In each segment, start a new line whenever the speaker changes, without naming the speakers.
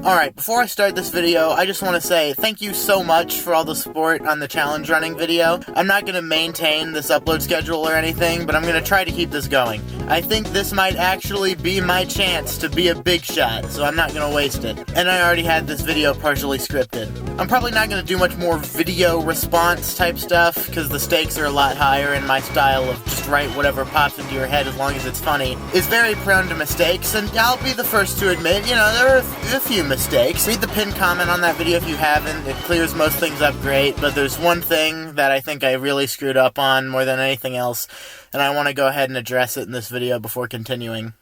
Alright, before I start this video, I just want to say thank you so much for all the support on the challenge running video. I'm not going to maintain this upload schedule or anything, but I'm going to try to keep this going. I think this might actually be my chance to be a big shot, so I'm not going to waste it. And I already had this video partially scripted. I'm probably not going to do much more video response type stuff, because the stakes are a lot higher, and my style of just write whatever pops into your head as long as it's funny is very prone to mistakes, and I'll be the first to admit, you know, there are a few mistakes. Read the pinned comment on that video if you haven't. It clears most things up great, but there's one thing that I think I really screwed up on more than anything else, and I want to go ahead and address it in this video before continuing.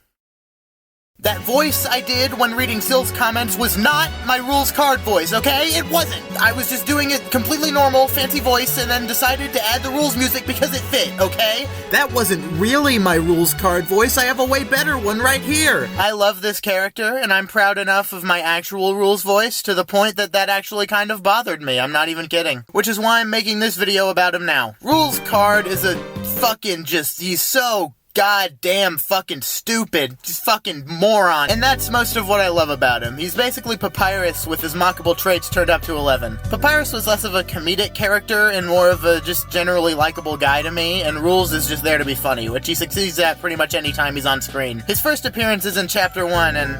That voice I did when reading Rouxls comments was not my Rouxls Kaard voice, okay? It wasn't. I was just doing it completely normal, fancy voice, and then decided to add the Rouxls music because it fit, okay? That wasn't really my Rouxls Kaard voice. I have a way better one right here. I love this character, and I'm proud enough of my actual Rouxls voice to the point that that actually kind of bothered me. I'm not even kidding. Which is why I'm making this video about him now. Rouxls Kaard is a fucking he's so goddamn fucking stupid, just fucking moron, and that's most of what I love about him. He's basically Papyrus with his mockable traits turned up to 11. Papyrus was less of a comedic character and more of a just generally likable guy to me, and Rouxls is just there to be funny, which he succeeds at pretty much any time he's on screen. His first appearance is in Chapter 1, and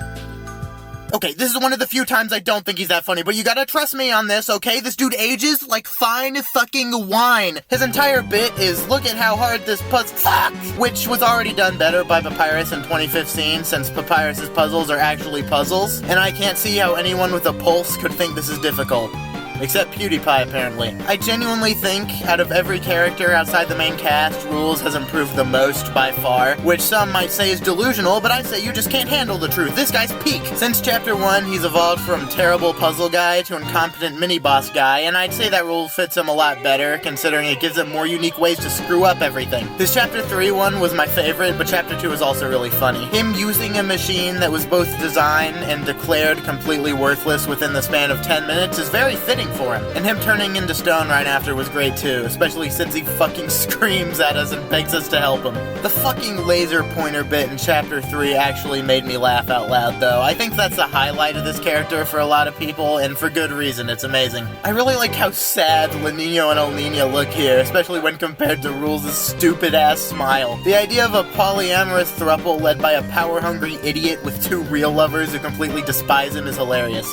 okay, this is one of the few times I don't think he's that funny, but you gotta trust me on this, okay? This dude ages like fine fucking wine. His entire bit is, look at how hard this fuck! Which was already done better by Papyrus in 2015, since Papyrus's puzzles are actually puzzles, and I can't see how anyone with a pulse could think this is difficult. Except PewDiePie, apparently. I genuinely think, out of every character outside the main cast, Rouxls has improved the most by far, which some might say is delusional, but I say you just can't handle the truth. This guy's peak. Since Chapter 1, he's evolved from terrible puzzle guy to incompetent mini-boss guy, and I'd say that role fits him a lot better, considering it gives him more unique ways to screw up everything. This Chapter 3 one was my favorite, but Chapter 2 is also really funny. Him using a machine that was both designed and declared completely worthless within the span of 10 minutes is very fitting for him. And him turning into stone right after was great too, especially since he fucking screams at us and begs us to help him. The fucking laser pointer bit in Chapter 3 actually made me laugh out loud though. I think that's the highlight of this character for a lot of people, and for good reason. It's amazing. I really like how sad La Niña and El Niño look here, especially when compared to Rouxls' stupid-ass smile. The idea of a polyamorous throuple led by a power-hungry idiot with two real lovers who completely despise him is hilarious.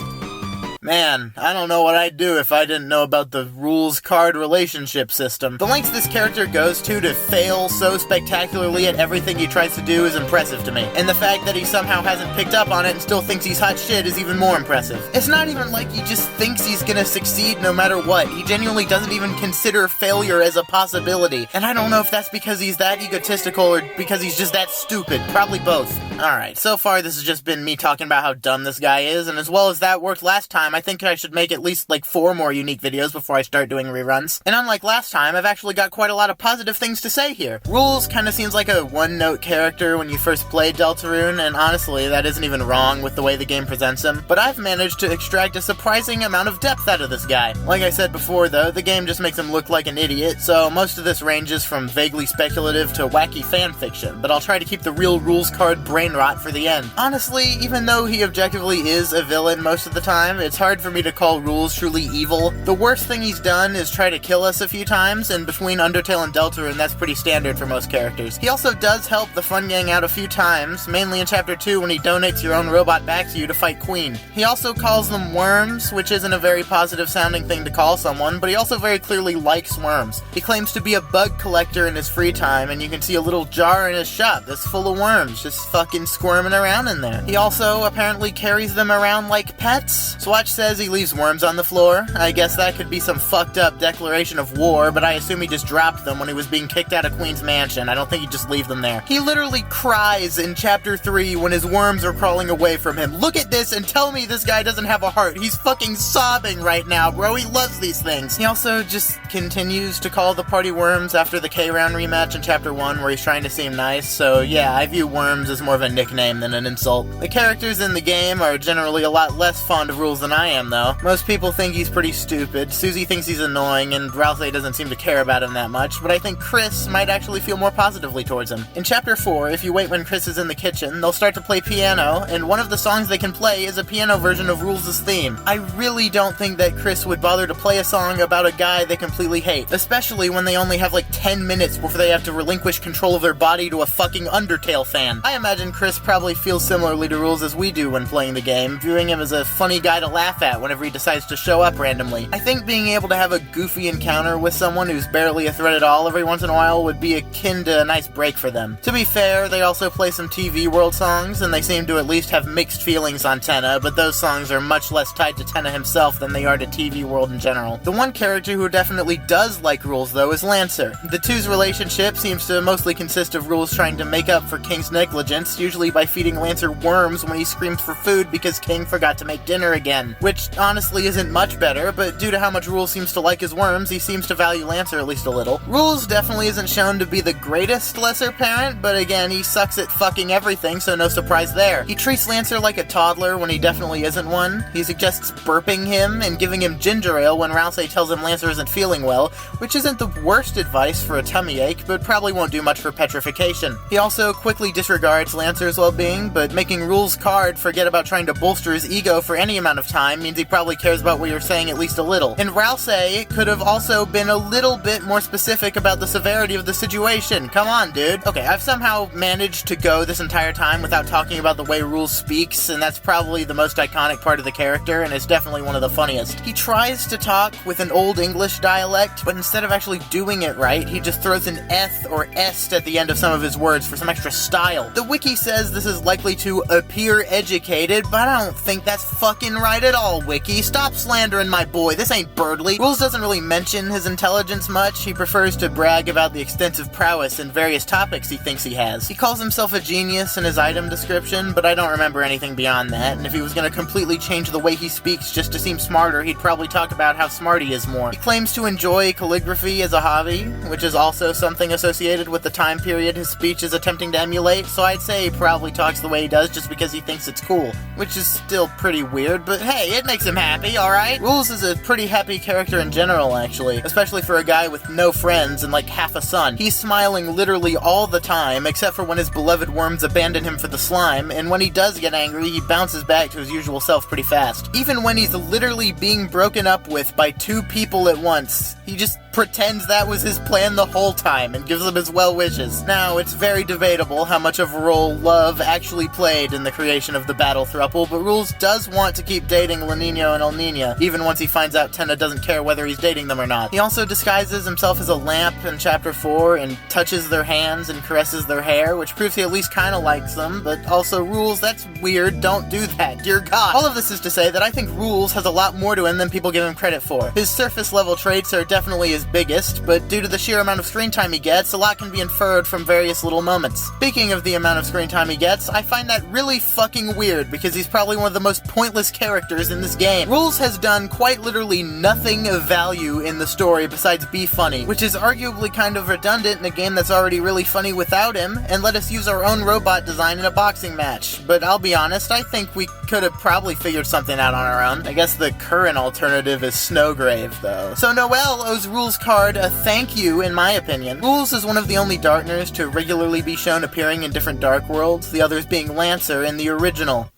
Man, I don't know what I'd do if I didn't know about the Rouxls Kaard relationship system. The lengths this character goes to fail so spectacularly at everything he tries to do is impressive to me. And the fact that he somehow hasn't picked up on it and still thinks he's hot shit is even more impressive. It's not even like he just thinks he's gonna succeed no matter what. He genuinely doesn't even consider failure as a possibility. And I don't know if that's because he's that egotistical or because he's just that stupid. Probably both. Alright, so far this has just been me talking about how dumb this guy is, and as well as that worked last time, I think I should make at least like 4 more unique videos before I start doing reruns. And unlike last time, I've actually got quite a lot of positive things to say here. Rouxls kinda seems like a one-note character when you first play Deltarune, and honestly, that isn't even wrong with the way the game presents him, but I've managed to extract a surprising amount of depth out of this guy. Like I said before though, the game just makes him look like an idiot, so most of this ranges from vaguely speculative to wacky fanfiction, but I'll try to keep the real Rouxls Kaard brain rot for the end. Honestly, even though he objectively is a villain most of the time, it's hard for me to call Rouxls truly evil. The worst thing he's done is try to kill us a few times, and between Undertale and Deltarune, that's pretty standard for most characters. He also does help the Fun Gang out a few times, mainly in Chapter 2 when he donates your own robot back to you to fight Queen. He also calls them worms, which isn't a very positive sounding thing to call someone, but he also very clearly likes worms. He claims to be a bug collector in his free time, and you can see a little jar in his shop that's full of worms, just fucking squirming around in there. He also apparently carries them around like pets. Swatch says he leaves worms on the floor. I guess that could be some fucked up declaration of war, but I assume he just dropped them when he was being kicked out of Queen's mansion. I don't think he'd just leave them there. He literally cries in Chapter 3 when his worms are crawling away from him. Look at this and tell me this guy doesn't have a heart. He's fucking sobbing right now, bro. He loves these things. He also just continues to call the party worms after the K-Round rematch in Chapter 1 where he's trying to seem nice, so yeah, I view worms as more of a nickname than an insult. The characters in the game are generally a lot less fond of Rouxls than I I am, though. Most people think he's pretty stupid, Susie thinks he's annoying, and Rouxls doesn't seem to care about him that much, but I think Chris might actually feel more positively towards him. In Chapter 4, if you wait when Chris is in the kitchen, they'll start to play piano, and one of the songs they can play is a piano version of Rouxls' theme. I really don't think that Chris would bother to play a song about a guy they completely hate, especially when they only have like 10 minutes before they have to relinquish control of their body to a fucking Undertale fan. I imagine Chris probably feels similarly to Rouxls as we do when playing the game, viewing him as a funny guy to laugh at whenever he decides to show up randomly. I think being able to have a goofy encounter with someone who's barely a threat at all every once in a while would be akin to a nice break for them. To be fair, they also play some TV World songs, and they seem to at least have mixed feelings on Tenna, but those songs are much less tied to Tenna himself than they are to TV World in general. The one character who definitely does like Rouxls, though, is Lancer. The two's relationship seems to mostly consist of Rouxls trying to make up for King's negligence, usually by feeding Lancer worms when he screams for food because King forgot to make dinner again. Which honestly isn't much better, but due to how much Rouxls seems to like his worms, he seems to value Lancer at least a little. Rouxls definitely isn't shown to be the greatest lesser parent, but again, he sucks at fucking everything, so no surprise there. He treats Lancer like a toddler when he definitely isn't one. He suggests burping him and giving him ginger ale when Rouxls tells him Lancer isn't feeling well, which isn't the worst advice for a tummy ache, but probably won't do much for petrification. He also quickly disregards Lancer's well-being, but making Rouxls Kaard forget about trying to bolster his ego for any amount of time means he probably cares about what you're saying at least a little. And Rouxls could have also been a little bit more specific about the severity of the situation. Come on, dude. Okay, I've somehow managed to go this entire time without talking about the way Rouxls speaks, and that's probably the most iconic part of the character, and it's definitely one of the funniest. He tries to talk with an Old English dialect, but instead of actually doing it right, he just throws an eth or est at the end of some of his words for some extra style. The wiki says this is likely to appear educated, but I don't think that's fucking right at all, wiki. Stop slandering my boy, this ain't Birdly. Rouxls doesn't really mention his intelligence much, he prefers to brag about the extensive prowess in various topics he thinks he has. He calls himself a genius in his item description, but I don't remember anything beyond that, and if he was gonna completely change the way he speaks just to seem smarter, he'd probably talk about how smart he is more. He claims to enjoy calligraphy as a hobby, which is also something associated with the time period his speech is attempting to emulate, so I'd say he probably talks the way he does just because he thinks it's cool, which is still pretty weird, but hey, it makes him happy, alright? Rouxls is a pretty happy character in general, actually, especially for a guy with no friends and like half a son. He's smiling literally all the time, except for when his beloved worms abandon him for the slime, and when he does get angry, he bounces back to his usual self pretty fast. Even when he's literally being broken up with by two people at once, he just pretends that was his plan the whole time and gives them his well wishes. Now, it's very debatable how much of a role love actually played in the creation of the battle throuple, but Rouxls does want to keep dating La Niña and El Niña, even once he finds out Tenna doesn't care whether he's dating them or not. He also disguises himself as a lamp in Chapter 4 and touches their hands and caresses their hair, which proves he at least kinda likes them, but also Rouxls, that's weird, don't do that, dear God. All of this is to say that I think Rouxls has a lot more to him than people give him credit for. His surface level traits are definitely his biggest, but due to the sheer amount of screen time he gets, a lot can be inferred from various little moments. Speaking of the amount of screen time he gets, I find that really fucking weird, because he's probably one of the most pointless characters in this game. Rouxls has done quite literally nothing of value in the story besides be funny, which is arguably kind of redundant in a game that's already really funny without him, and let us use our own robot design in a boxing match. But I'll be honest, I think we could have probably figured something out on our own. I guess the current alternative is Snowgrave, though. So Noelle owes Rouxls Kaard a thank you, in my opinion. Rouxls is one of the only Darkners to regularly be shown appearing in different Dark Worlds, the others being Lancer in the original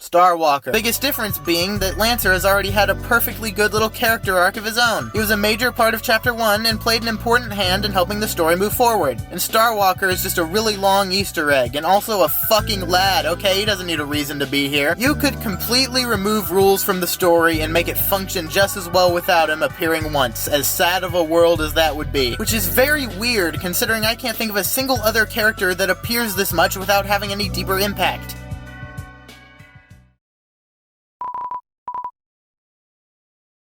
Starwalker. Biggest difference being that Lancer has already had a perfectly good little character arc of his own. He was a major part of Chapter 1 and played an important hand in helping the story move forward. And Starwalker is just a really long Easter egg, and also a fucking lad, okay? He doesn't need a reason to be here. You could completely remove Rouxls from the story and make it function just as well without him appearing once, as sad of a world as that would be. Which is very weird, considering I can't think of a single other character that appears this much without having any deeper impact.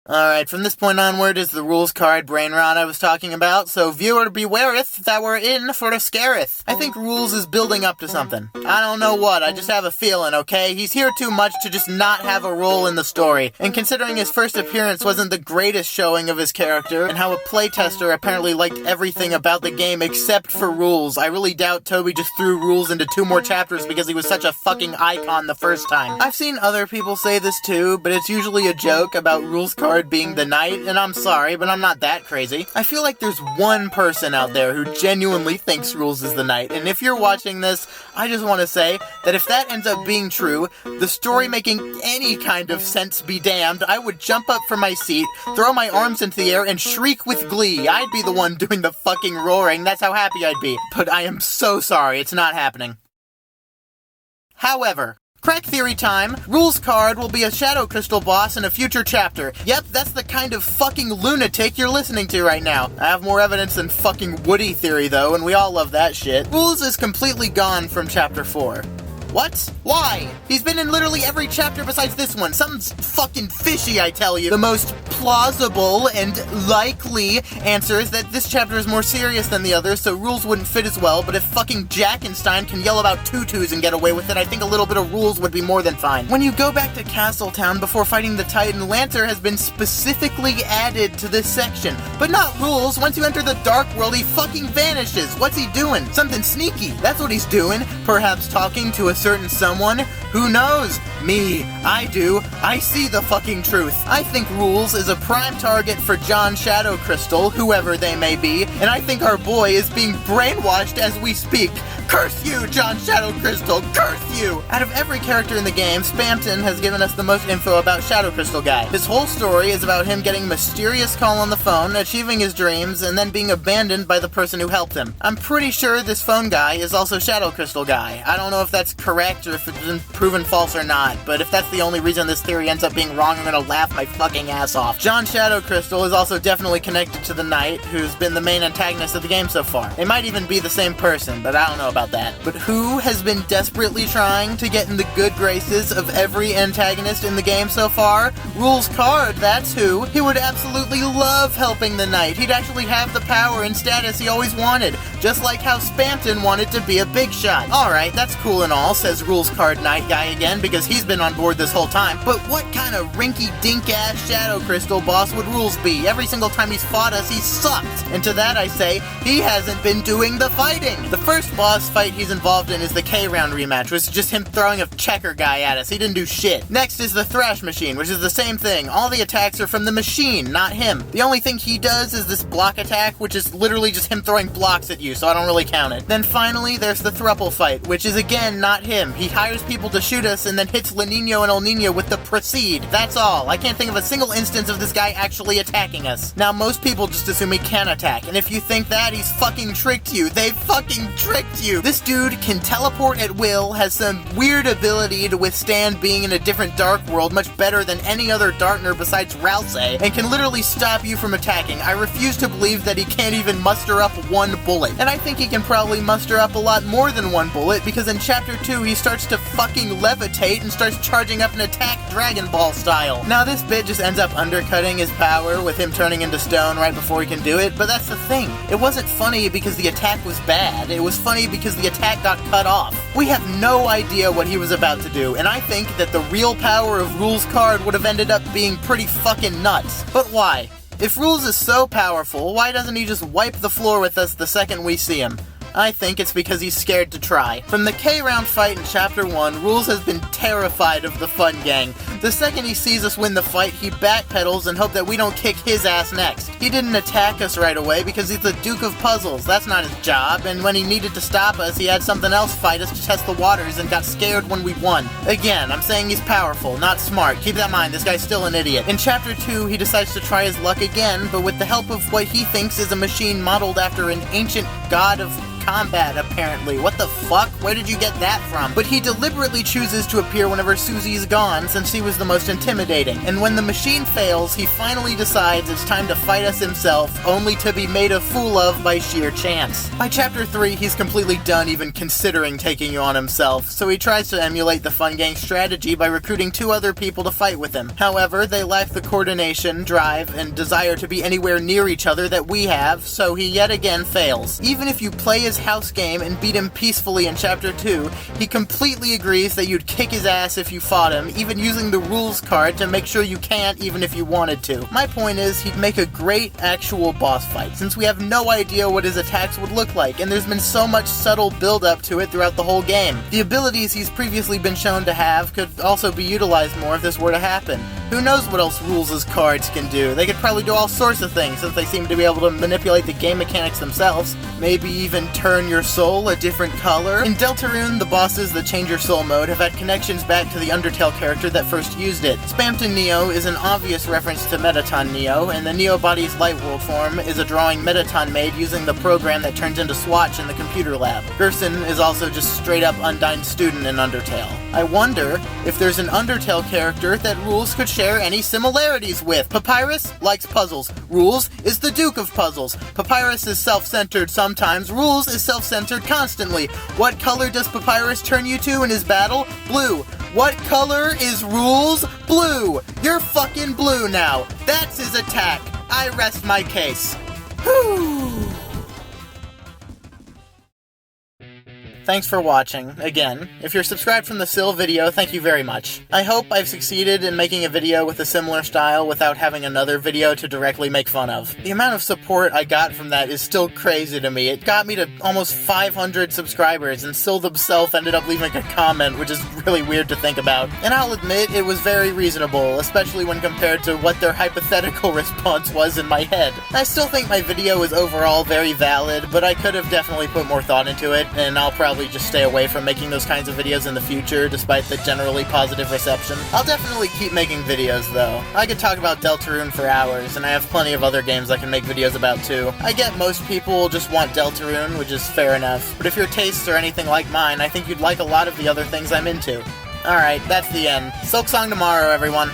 Alright, from this point onward is the Rouxls Kaard brain rot I was talking about, so viewer bewareth that we're in for a scareth. I think Rouxls is building up to something. I don't know what, I just have a feeling, okay? He's here too much to just not have a role in the story, and considering his first appearance wasn't the greatest showing of his character, and how a playtester apparently liked everything about the game except for Rouxls, I really doubt Toby just threw Rouxls into 2 more chapters because he was such a fucking icon the first time. I've seen other people say this too, but it's usually a joke about Rouxls Kaard being the knight, and I'm sorry, but I'm not that crazy. I feel like there's one person out there who genuinely thinks Rouxls is the knight, and if you're watching this, I just want to say that if that ends up being true, the story making any kind of sense be damned, I would jump up from my seat, throw my arms into the air, and shriek with glee. I'd be the one doing the fucking roaring, that's how happy I'd be. But I am so sorry, it's not happening. However, crack theory time, Rouxls Kaard will be a Shadow Crystal boss in a future chapter. Yep, that's the kind of fucking lunatic you're listening to right now. I have more evidence than fucking Woody theory though, and we all love that shit. Rouxls is completely gone from chapter 4. What? Why? He's been in literally every chapter besides this one. Something's fucking fishy, I tell you. The most plausible and likely answer is that this chapter is more serious than the others, so Rouxls wouldn't fit as well, but if fucking Jackenstein can yell about tutus and get away with it, I think a little bit of Rouxls would be more than fine. When you go back to Castletown before fighting the Titan, Lancer has been specifically added to this section. But not Rouxls. Once you enter the Dark World, he fucking vanishes. What's he doing? Something sneaky. That's what he's doing. Perhaps talking to a certain someone? Who knows? Me. I do. I see the fucking truth. I think Rouxls is a prime target for John Shadow Crystal, whoever they may be, and I think our boy is being brainwashed as we speak. Curse you, John Shadow Crystal! Curse you! Out of every character in the game, Spamton has given us the most info about Shadow Crystal Guy. His whole story is about him getting a mysterious call on the phone, achieving his dreams, and then being abandoned by the person who helped him. I'm pretty sure this phone guy is also Shadow Crystal Guy. I don't know if that's correct or if it's been proven false or not, but if that's the only reason this theory ends up being wrong, I'm gonna laugh my fucking ass off. John Shadow Crystal is also definitely connected to the Knight, who's been the main antagonist of the game so far. They might even be the same person, but I don't know about that. But who has been desperately trying to get in the good graces of every antagonist in the game so far? Rouxls Kaard, that's who. He would absolutely love helping the Knight. He'd actually have the power and status he always wanted, just like how Spamton wanted to be a big shot. Alright, that's cool and all, says Rouxls Kaard Knight guy again, because he's been on board this whole time. But what kind of rinky-dink-ass Shadow Crystal boss would Rouxls be? Every single time he's fought us, he's sucked. And to that I say, he hasn't been doing the fighting. The first boss fight he's involved in is the K-Round rematch, which is just him throwing a checker guy at us. He didn't do shit. Next is the Thrash Machine, which is the same thing. All the attacks are from the machine, not him. The only thing he does is this block attack, which is literally just him throwing blocks at you, so I don't really count it. Then finally, there's the Thruple fight, which is again not him. He hires people to shoot us and then hits La Nino and El Nino with the Proceed. That's all. I can't think of a single instance of this guy actually attacking us. Now, most people just assume he can attack, and if you think that, he's fucking tricked you. They fucking tricked you. This dude can teleport at will, has some weird ability to withstand being in a different Dark World much better than any other Darkner besides Rouxls, and can literally stop you from attacking. I refuse to believe that he can't even muster up one bullet. And I think he can probably muster up a lot more than one bullet, because in Chapter 2 he starts to fucking levitate and starts charging up an attack Dragon Ball style. Now this bit just ends up undercutting his power with him turning into stone right before he can do it, but that's the thing. It wasn't funny because the attack was bad, it was funny because the attack got cut off. We have no idea what he was about to do, and I think that the real power of Rouxls Kaard would have ended up being pretty fucking nuts. But why? If Rouxls is so powerful, why doesn't he just wipe the floor with us the second we see him? I think it's because he's scared to try. From the K-Round fight in Chapter 1, Rouxls has been terrified of the Fun Gang. The second he sees us win the fight, he backpedals and hopes that we don't kick his ass next. He didn't attack us right away because he's the Duke of Puzzles. That's not his job, and when he needed to stop us, he had something else fight us to test the waters and got scared when we won. Again, I'm saying he's powerful, not smart. Keep that in mind, this guy's still an idiot. In Chapter 2, he decides to try his luck again, but with the help of what he thinks is a machine modeled after an ancient god of combat, apparently. What the fuck? Where did you get that from? But he deliberately chooses to appear whenever Susie's gone, since he was the most intimidating, and when the machine fails, he finally decides it's time to fight us himself, only to be made a fool of by sheer chance. By chapter 3, he's completely done even considering taking you on himself, so he tries to emulate the Fun Gang strategy by recruiting 2 other people to fight with him. However, they lack the coordination, drive, and desire to be anywhere near each other that we have, so he yet again fails. Even if you play his house game and beat him peacefully in chapter 2, he completely agrees that you'd kick his ass if you fought him, even using the Rouxls Kaard to make sure you can't even if you wanted to. My point is, he'd make a great actual boss fight, since we have no idea what his attacks would look like, and there's been so much subtle build-up to it throughout the whole game. The abilities he's previously been shown to have could also be utilized more if this were to happen. Who knows what else Rouxls Kaards can do? They could probably do all sorts of things, since they seem to be able to manipulate the game mechanics themselves. Maybe even turn your soul a different color? In Deltarune, the bosses that change your soul mode have had connections back to the Undertale character that first used it. Spamton Neo is an obvious reference to Mettaton Neo, and the Neo body's light world form is a drawing Mettaton made using the program that turns into Swatch in the computer lab. Gerson is also just straight up Undyne student in Undertale. I wonder if there's an Undertale character that Rouxls could share any similarities with. Papyrus likes puzzles. Rouxls is the Duke of Puzzles. Papyrus is self-centered sometimes. Rouxls is self-centered constantly. What color does Papyrus turn you to in his battle? Blue. What color is Rouxls? Blue. You're fucking blue now. That's his attack. I rest my case. Whew. Thanks for watching, again. If you're subscribed from the Sill video, thank you very much. I hope I've succeeded in making a video with a similar style without having another video to directly make fun of. The amount of support I got from that is still crazy to me. It got me to almost 500 subscribers, and Sill himself ended up leaving a comment, which is really weird to think about. And I'll admit, it was very reasonable, especially when compared to what their hypothetical response was in my head. I still think my video is overall very valid, but I could have definitely put more thought into it, and I'll probably just stay away from making those kinds of videos in the future, despite the generally positive reception. I'll definitely keep making videos, though. I could talk about Deltarune for hours, and I have plenty of other games I can make videos about, too. I get most people just want Deltarune, which is fair enough, but if your tastes are anything like mine, I think you'd like a lot of the other things I'm into. Alright, that's the end. Silk Song tomorrow, everyone.